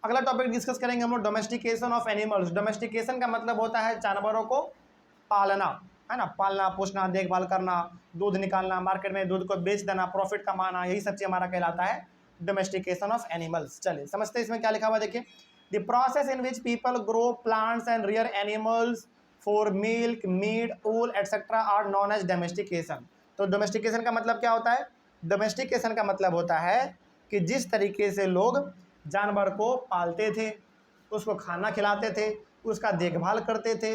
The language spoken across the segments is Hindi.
अगला टॉपिक डिस्कस करेंगे हम लोग डोमेस्टिकेशन ऑफ एनिमल्स। डोमेस्टिकेशन का मतलब होता है जानवरों को पालना, है ना, पालना पोसना, देखभाल करना, दूध निकालना, मार्केट में दूध को बेच देना, प्रॉफिट कमाना, यही सब चीज़ हमारा कहलाता है डोमेस्टिकेशन ऑफ एनिमल्स। चलिए समझते हैं इसमें क्या लिखा हुआ, देखिए the process in which people grow plants and rear animals for milk, meat, wool etcetera are known as domestication. तो डोमेस्टिकेशन का मतलब क्या होता है? डोमेस्टिकेशन का मतलब होता है कि जिस तरीके से लोग जानवर को पालते थे, उसको खाना खिलाते थे, उसका देखभाल करते थे,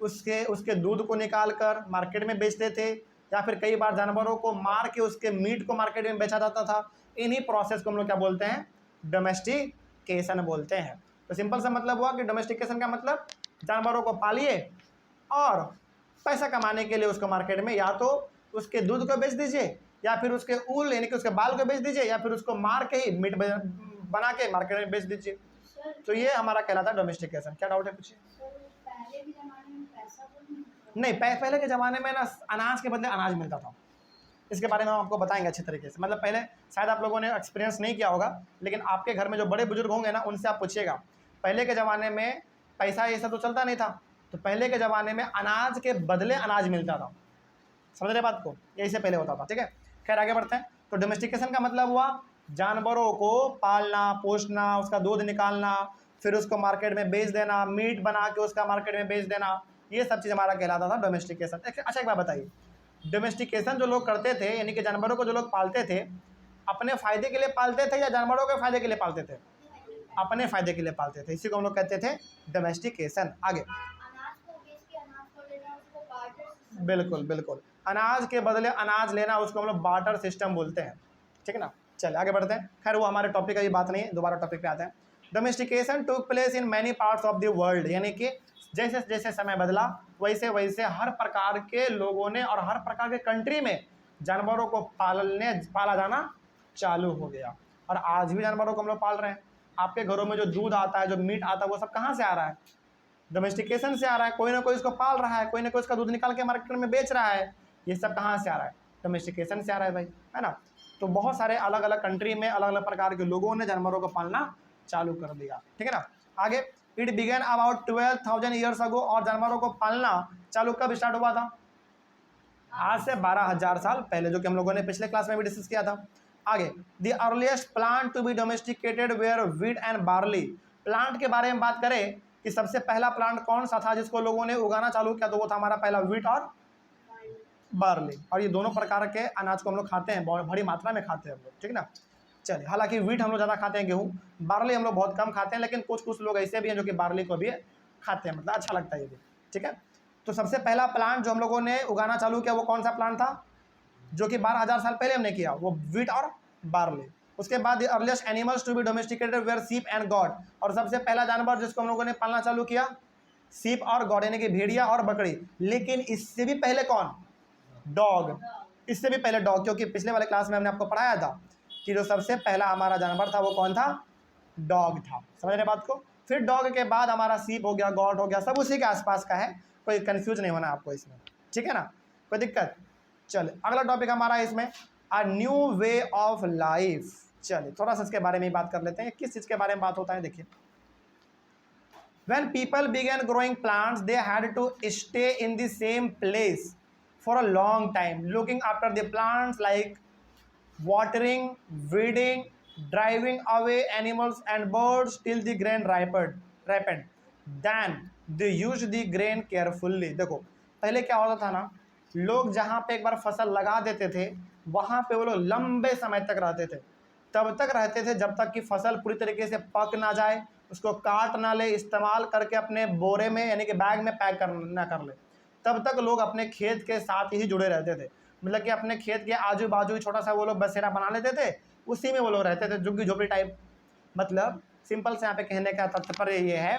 उसके दूध को निकाल कर मार्केट में बेचते थे, या फिर कई बार जानवरों को मार के उसके मीट को मार्केट में बेचा जाता था, इन्हीं प्रोसेस को हम लोग क्या बोलते हैं? डोमेस्टिकेशन बोलते हैं। तो सिंपल सा मतलब हुआ कि डोमेस्टिकेशन का मतलब जानवरों को पालिए और पैसा कमाने के लिए उसको मार्केट में या तो उसके दूध को बेच दीजिए, या फिर उसके ऊल यानी कि उसके बाल को बेच दीजिए, या फिर उसको मार के ही मीट बना के मार्केट में बेच दीजिए। तो ये हमारा कहलाता है डोमेस्टिकेशन। क्या डाउट है कुछ? पहले के जमाने में पैसा तो नहीं, पहले के ज़माने में ना अनाज के बदले अनाज मिलता था। इसके बारे में हम आपको बताएंगे अच्छे तरीके से। मतलब पहले शायद आप लोगों ने एक्सपीरियंस नहीं किया होगा, लेकिन आपके घर में जो बड़े बुजुर्ग होंगे ना, उनसे आप पूछिएगा, पहले के ज़माने में पैसा ये सब तो चलता नहीं था, तो पहले के ज़माने में अनाज के बदले अनाज मिलता था। समझ रहे बात को? यही से पहले होता था। ठीक है, खैर आगे बढ़ते हैं। तो डोमेस्टिकेशन का मतलब हुआ जानवरों को पालना पोसना, उसका दूध निकालना, फिर उसको मार्केट में बेच देना, मीट बना के उसका मार्केट में बेच देना, ये सब चीज़ हमारा कहलाता था डोमेस्टिकेशन। अच्छा एक बात बताइए, डोमेस्टिकेशन जो लोग करते थे यानी कि जानवरों को जो लोग पालते थे, अपने फ़ायदे के लिए पालते थे या जानवरों के फ़ायदे के लिए पालते थे? अपने फ़ायदे के लिए पालते थे, इसी को हम लोग कहते थे डोमेस्टिकेशन। आगे अनाज को बेच के अनाज को लेना, उसको बार्टर। बिल्कुल बिल्कुल, अनाज के बदले अनाज लेना, उसको हम लोग बार्टर सिस्टम बोलते हैं। ठीक है ना, चलिए आगे बढ़ते हैं। खैर वो हमारे टॉपिक का ये बात नहीं है, दोबारा टॉपिक पे आते हैं। Domestication took place in many parts of the world, यानी कि जैसे जैसे समय बदला वैसे वैसे हर प्रकार के लोगों ने और हर प्रकार के कंट्री में जानवरों को पाला जाना चालू हो गया। और आज भी जानवरों को हम लोग पाल रहे हैं। आपके घरों में जो दूध आता है, जो मीट आता है, वो सब कहाँ से आ रहा है? डोमेस्टिकेशन से आ रहा है। कोई ना कोई इसको पाल रहा है, कोई ना कोई इसका दूध निकाल के मार्केट में बेच रहा है। ये सब कहाँ से आ रहा है? डोमेस्टिकेशन से आ रहा है भाई, है ना। तो बहुत सारे अलग अलग कंट्री में अलग अलग प्रकार के लोगों ने जानवरों को पालना चालू कर दिया। ठीक है ना, आगे it began about 12,000 years ago. और जानवरों को पालना चालू कब स्टार्ट हुआ था? आज से 12,000 साल पहले, जो कि हम लोगों ने पिछले क्लास में भी डिस्कस किया था। आगे the earliest plant to be domesticated were wheat and barley. प्लांट के बारे में बात करें कि सबसे पहला प्लांट कौन सा था जिसको लोगों ने उगाना चालू किया, तो वो था हमारा पहला व्हीट और बार्ली। और ये दोनों प्रकार के अनाज को हम लोग खाते हैं, बहुत बड़ी मात्रा में खाते हैं हम लोग। ठीक है ना, चलिए हालांकि व्हीट हम लोग ज़्यादा खाते हैं, गेहूँ, बार्ली हम लोग बहुत कम खाते हैं, लेकिन कुछ कुछ लोग ऐसे भी हैं जो कि बार्ली को भी खाते हैं, मतलब अच्छा लगता है ये भी। ठीक है, तो सबसे पहला प्लांट जो हम लोगों ने उगाना चालू किया वो कौन सा प्लांट था, जो कि 12,000 साल पहले हमने किया? वो व्हीट और बार्ली। उसके बाद earliest animals to be domesticated were sheep and goat. और सबसे पहला जानवर जिसको हम लोगों ने पालना चालू किया, सीप और गॉड, यानी कि भेड़िया और बकरी। लेकिन इससे भी पहले कौन? डॉग। इससे भी पहले डॉग, क्योंकि पिछले वाले क्लास में हमने आपको पढ़ाया था कि जो सबसे पहला हमारा जानवर था वो कौन था? डॉग था। समझ रहे बात को? फिर डॉग के बाद हमारा सीप हो गया, गॉड हो गया, सब उसी के आसपास का है, कोई कंफ्यूज नहीं होना आपको इसमें। ठीक है ना, कोई दिक्कत? चलिए अगला टॉपिक हमारा है इसमें a new way of life. चलिए थोड़ा सा इसके बारे में बात कर लेते हैं, किस चीज़ के बारे में बात होता है। देखिए, when people began growing plants they had to stay in the same place for a long time looking after the plants, like watering, weeding, driving away animals and birds till the grain ripened. Then they used the grain carefully. देखो पहले क्या होता था ना, लोग जहाँ पे एक बार फसल लगा देते थे वहाँ पे वो लोग लंबे समय तक रहते थे। तब तक रहते थे जब तक कि फसल पूरी तरीके से पक ना जाए, उसको काट ना ले, इस्तेमाल करके अपने बोरे में यानी कि बैग में पैक ना कर ले। तब तक लोग अपने खेत के साथ ही जुड़े रहते थे। मतलब कि अपने खेत के आजू बाजू छोटा सा वो लोग बसेरा बना लेते थे, उसी में वो लोग रहते थे, झुग्गी झोपड़ी टाइप। मतलब सिंपल से यहाँ पे कहने का तात्पर्य ये है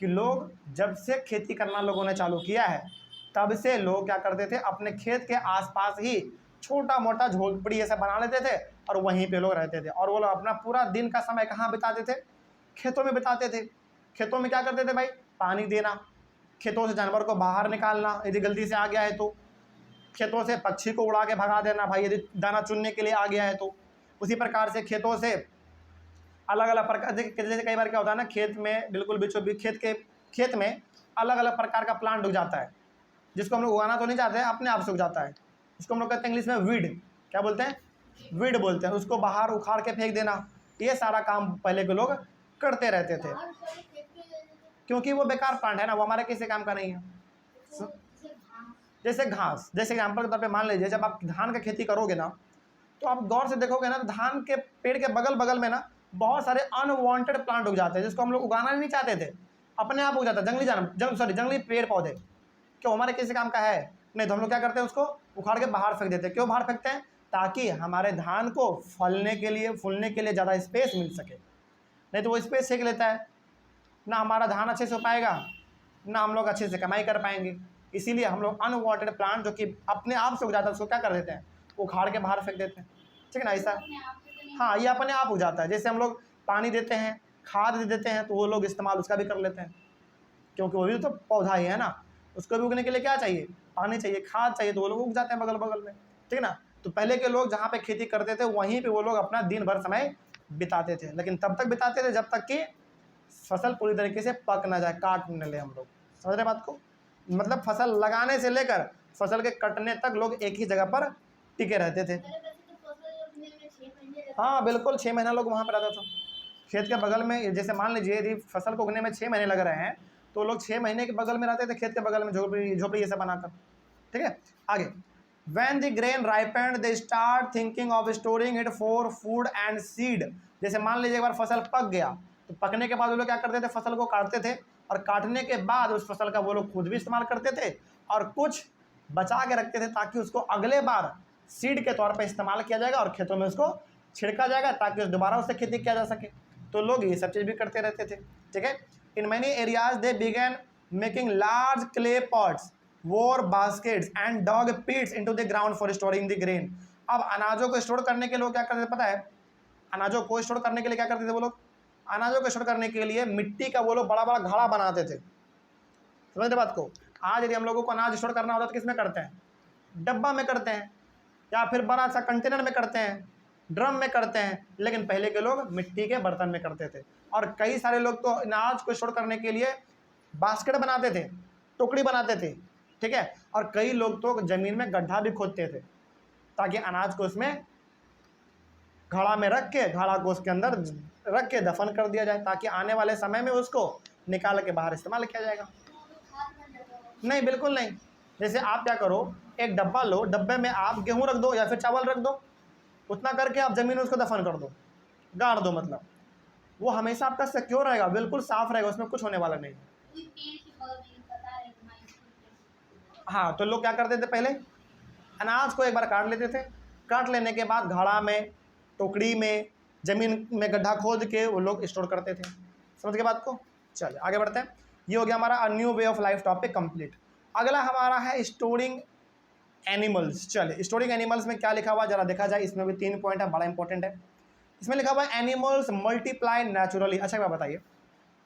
कि लोग जब से खेती करना लोगों ने चालू किया है तब से लोग क्या करते थे, अपने खेत के आसपास ही छोटा मोटा झोपड़ी ऐसा बना लेते थे और वहीं पे लोग रहते थे। और वो लोग अपना पूरा दिन का समय कहाँ बिताते थे? खेतों में बिताते थे। खेतों में क्या करते थे भाई? पानी देना, खेतों से जानवर को बाहर निकालना यदि गलती से आ गया है तो, खेतों से पक्षी को उड़ा के भगा देना भाई यदि दाना चुनने के लिए आ गया है तो। उसी प्रकार से खेतों से अलग अलग प्रकार, जैसे कई बार क्या होता है ना, खेत में बिल्कुल बीचों बीच खेत में अलग अलग प्रकार का प्लांट उग जाता है, जिसको हम लोग उगाना तो नहीं चाहते हैं, अपने आप से उग जाता है। उसको हम लोग कहते हैं इंग्लिश में वीड, क्या बोलते हैं, वीड बोलते हैं। उसको बाहर उखाड़ के फेंक देना, ये सारा काम पहले के लोग करते रहते थे, बाहर सारे खेत में ले लेते क्योंकि वो बेकार प्लांट है ना, वो हमारे किसी काम का नहीं है। तो जैसे घास। जैसे घास, जैसे एग्जाम्पल के तौर पे मान लीजिए, जब आप धान का खेती करोगे ना, तो आप गौर से देखोगे ना, तो धान के पेड़ के बगल बगल में ना बहुत सारे अनवांटेड प्लांट उग जाते हैं, जिसको हम लोग उगाना नहीं चाहते थे, अपने आप उग जाता है। जंगली पेड़ पौधे, क्यों हमारे किसी काम का है नहीं, तो हम लोग क्या करते हैं, उसको उखाड़ के बाहर फेंक देते हैं। क्यों बाहर फेंकते हैं? ताकि हमारे धान को फूलने के लिए ज़्यादा स्पेस मिल सके, नहीं तो वो स्पेस छीन लेता है, ना हमारा धान अच्छे से हो पाएगा, ना हम लोग अच्छे से कमाई कर पाएंगे। इसीलिए हम लोग अनवांटेड प्लांट जो कि अपने आप से उग जाता है, उसको क्या कर देते हैं, उखाड़ के बाहर फेंक देते हैं, ठीक है ना, ऐसा। अपने आप से तो नहीं। हाँ, ये अपने आप उग जाता है। जैसे हम लोग पानी देते हैं, खाद दे देते हैं, तो वो लोग इस्तेमाल उसका भी कर लेते हैं, क्योंकि वो भी तो पौधा ही है ना, उसको भी उगने के लिए क्या चाहिए, पानी चाहिए, खाद चाहिए, तो वो लोग उग जाते हैं बगल बगल में, ठीक है ना। तो पहले के लोग जहाँ पे खेती करते थे, वहीं पे वो लोग अपना दिन भर समय बिताते थे, लेकिन तब तक बिताते थे जब तक कि फसल पूरी तरीके से पक ना जाए, काट न ले हम लोग। समझ रहे बात को? मतलब फसल लगाने से लेकर फसल के कटने तक लोग एक ही जगह पर टिके रहते थे। पहले वैसे तो फसल उगने में 6 महीने लगते हाँ बिल्कुल, 6 महीना लोग वहाँ पर रहता था खेत के बगल में। जैसे मान लीजिए यदि फसल को उगने में 6 महीने लग रहे हैं, तो लोग 6 महीने के बगल में रहते थे, खेत के बगल में झोपड़ी ये सब बनाकर, ठीक है। आगे, when the grain ripened they start thinking of storing it for food and seed। जैसे मान लीजिए एक बार फसल पक गया, तो पकने के बाद वो लोग क्या करते थे, फसल को काटते थे, और काटने के बाद उस फसल का वो लोग खुद भी इस्तेमाल करते थे, और कुछ बचा के रखते थे, ताकि उसको अगले बार सीड के तौर पर इस्तेमाल किया जाएगा और खेतों में उसको छिड़का जाएगा, ताकि दोबारा उससे खेती किया जा सके। तो लोग ये सब चीज़ भी करते रहते थे, ठीक है। In many areas they began making large clay pots, woven baskets and dug pits into the ground for storing the grain. अब अनाजों को स्टोर करने के लिए क्या करते थे पता है? अनाजों को स्टोर करने के लिए क्या करते थे वो लोग? अनाजों को स्टोर करने के लिए मिट्टी का वो लोग बड़ा बड़ा घड़ा बनाते थे। समझ रहे बात को? आज यदि हम लोगों को अनाज स्टोर करना होता है तो किस में करते हैं? डब्बा में करते हैं, या फिर बड़ा सा कंटेनर में करते हैं, ड्रम में करते हैं। लेकिन पहले के लोग मिट्टी के बर्तन में करते थे, और कई सारे लोग तो अनाज को स्टोर करने के लिए बास्केट बनाते थे, टोकरी बनाते थे, ठीक है। और कई लोग तो जमीन में गड्ढा भी खोदते थे, ताकि अनाज को उसमें घड़ा में रख के, घड़ा को उसके अंदर रख के दफन कर दिया जाए, ताकि आने वाले समय में उसको निकाल के बाहर इस्तेमाल किया जाएगा। तो खाद बन जाता है। नहीं, बिल्कुल नहीं। जैसे आप क्या करो, एक डब्बा लो, डब्बे में आप गेहूं रख दो या फिर चावल रख दो, उतना करके आप ज़मीन में उसको दफन कर दो, गाड़ दो, मतलब वो हमेशा आपका सिक्योर रहेगा, बिल्कुल साफ रहेगा, उसमें कुछ होने वाला नहीं। कोई पेड़ के बगल में पता है तुम्हारी स्कूल पे। हाँ, तो लोग क्या करते थे, पहले अनाज को एक बार काट लेते थे, काट लेने के बाद घड़ा में, टोकरी में, ज़मीन में गड्ढा खोद के वो लोग स्टोर करते थे। समझ के बात को? चलिए आगे बढ़ते हैं। ये हो गया हमारा a new way of life topic complete. अगला हमारा है स्टोरिंग एनिमल्स। चलिए, स्टोरिंग एनिमल्स में क्या लिखा हुआ जरा देखा जाए। इसमें भी 3 पॉइंट है, बड़ा इंपॉर्टेंट है। इसमें लिखा हुआ है एनिमल्स मल्टीप्लाई नेचुरली। अच्छा, एक बात बताइए,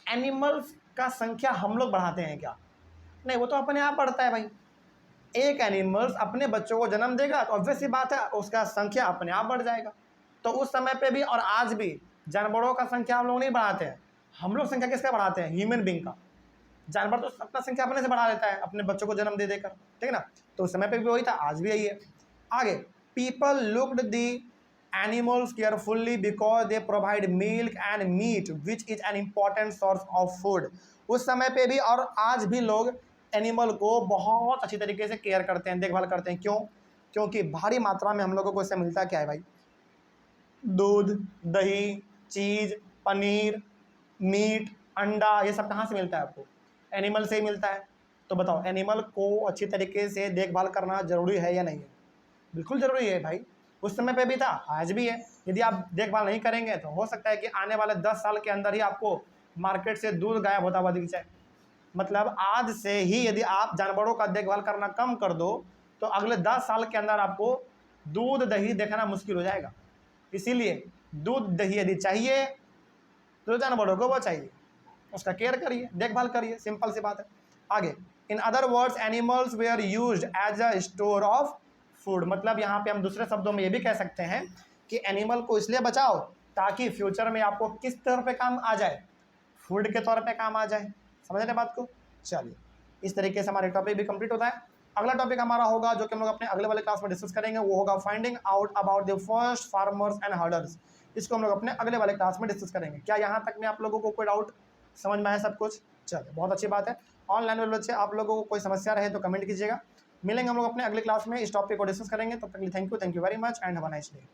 एनिमल्स का संख्या हम लोग बढ़ाते हैं क्या? नहीं, वो तो अपने आप बढ़ता है भाई। एक एनिमल्स अपने बच्चों को जन्म देगा तो ऑब्वियस सी बात है उसका संख्या अपने आप बढ़ जाएगा। तो उस समय पे भी और आज भी जानवरों का संख्या हम लोग नहीं बढ़ाते हैं। हम लोग संख्या किसका बढ़ाते हैं? ह्यूमन बींग का। जानवर तो अपना संख्या अपने से बढ़ा देता है अपने बच्चों को जन्म दे देकर, ठीक है ना। तो उस समय पे भी वही था, आज भी यही है। आगे, people looked the animals carefully because they provide milk and meat which is an important source of food. उस समय पे भी और आज भी लोग एनिमल को बहुत अच्छी तरीके से केयर करते हैं, देखभाल करते हैं। क्यों? क्योंकि भारी मात्रा में हम लोगों को इससे मिलता क्या है भाई? दूध, दही, चीज़, पनीर, मीट, अंडा, ये सब कहाँ से मिलता है आपको? एनिमल से ही मिलता है। तो बताओ, एनिमल को अच्छी तरीके से देखभाल करना ज़रूरी है या नहीं है? बिल्कुल ज़रूरी है भाई। उस समय पे भी था, आज भी है। यदि आप देखभाल नहीं करेंगे तो हो सकता है कि आने वाले 10 साल के अंदर ही आपको मार्केट से दूध गायब होता हुआ दिख जाए। मतलब आज से ही यदि आप जानवरों का देखभाल करना कम कर दो तो अगले 10 साल के अंदर आपको दूध दही देखना मुश्किल हो जाएगा। इसीलिए दूध दही यदि चाहिए तो जानवरों को वो चाहिए, उसका केयर करिए, देखभाल करिए, सिंपल सी बात है। आगे, in other words animals were used as a store of food. मतलब यहाँ पे हम दूसरे शब्दों में ये भी कह सकते हैं कि एनिमल को इसलिए बचाओ ताकि फ्यूचर में आपको किस तौर पे काम आ जाए, फूड के तौर पे काम आ जाए। समझ रहे बात को? चलिए, इस तरीके से हमारे टॉपिक भी कंप्लीट होता है। अगला टॉपिक हमारा होगा जो कि हम लोग अपने अगले वाले क्लास में डिस्कस करेंगे, वो होगा finding out about the first farmers and herders. इसको हम लोग अपने अगले वाले क्लास में डिस्कस करेंगे। क्या यहाँ तक में आप लोगों को कोई डाउट समझ में आया सब कुछ? चलिए, बहुत अच्छी बात है। ऑनलाइन वाले बच्चे, आप लोगों को कोई समस्या रहे तो कमेंट कीजिएगा। मिलेंगे हम लोग अपने अगले क्लास में, इस टॉपिक को डिस्कस करेंगे। तब तक के लिए thank you very much and have a nice day.